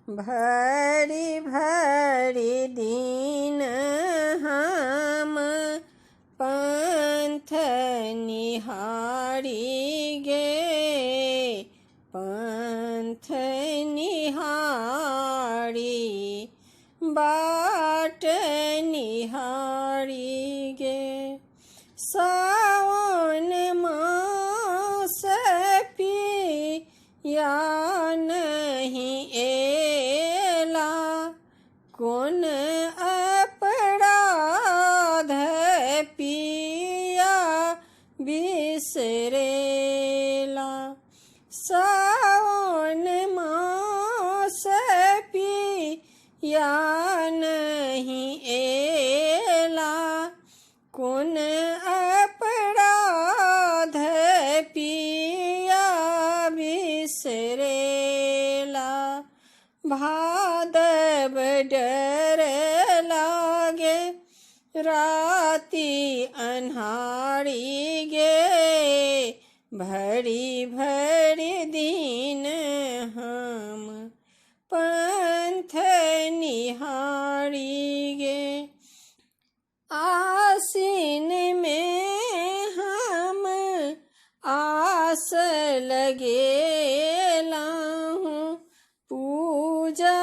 भरी भरी दिन हम पंथ निहारी गे, पंथ निहारी बाट निहारी गे। सावन मास पिया नहीं एला, कौन अपराध पिया बिसरेला। सावन मास पिया नहीं एला, कौन अपराध पिया बिसरेला। भादव डर लागे राती अन्हारी गे, भरी भरी दिन हम पंथ निहारी गे। आसीन में हम आस लगेला हूँ, पूजा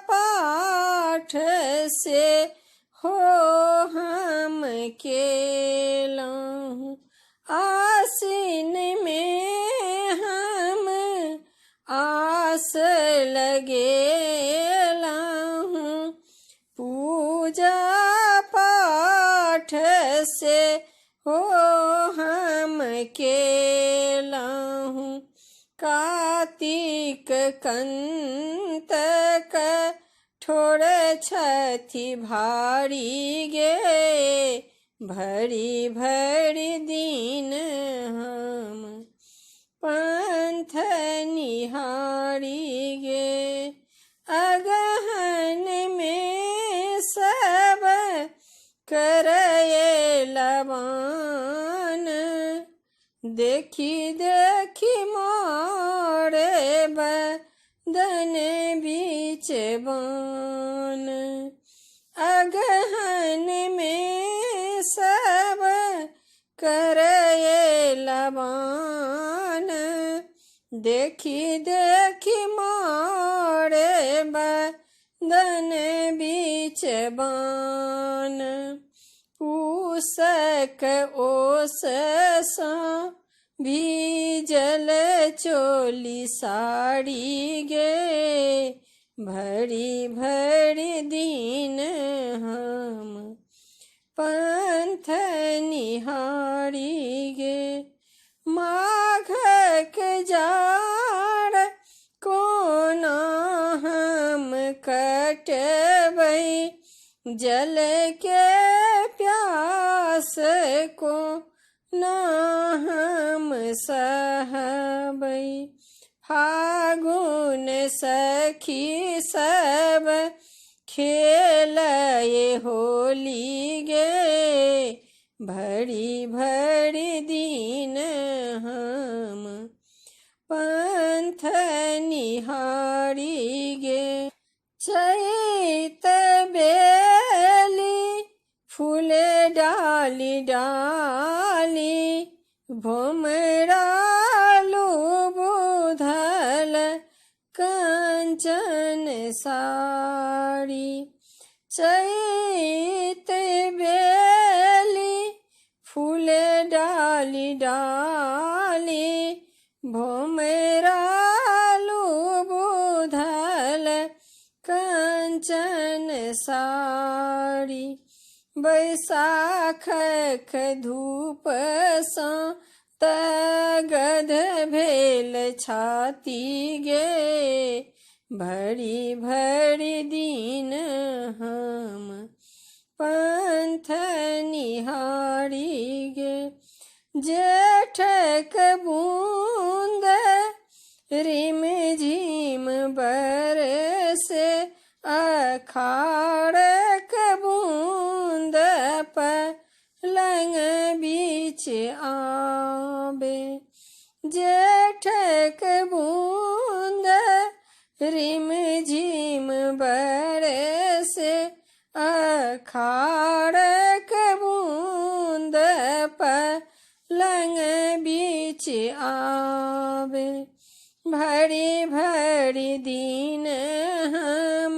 पाठ से हो हम केला हूँ। आसीन में हम आस लगेला हूँ, पूजा पाठ से हो हम केला हूँ। कार्तिक कंतक ठोर छथि भारी गे, भरी भरी दिन हम पंथ निहारी गे। अगहन में सब करए लबान, देखी देखी मोरे बदन बीच बान। अगहन में सब करए लबान, देखी देखी मोरे बदन बीच बान। पूसक ओस सा भीजल चोली साड़ी गे, भरी भरी दिन हम पंथ निहारी गे। माघक जाड़ कोना हम कटबै, जल के प्यास को ना हम सहबै। फागुन सखी सब खेलए होली गे, भरी भरी दिन हम पंथ निहारी गे। चैत बेली फूले डाली डाली, भोमरालू बुधल कंचन साड़ी। चैत बेली फूले डाली डाली, भोमरालू बुधल कंचन साड़ी। बैसाखक धूप सा तगध भेल छाती गे, भरी भरी दिन हम पंथ निहारी गे। जेठक बूंद रिम झिम बरसे, अखाड़क बूंद पलंग बीच आबे। जेठक बूंद रिम झिम लंग बीच आवे। भरी भरी दिन हम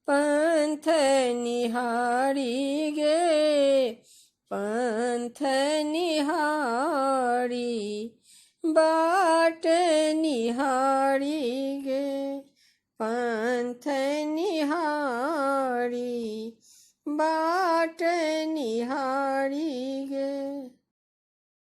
पंथ निहारी गे, पंथ निहारी, बाट निहारी गे, पंथ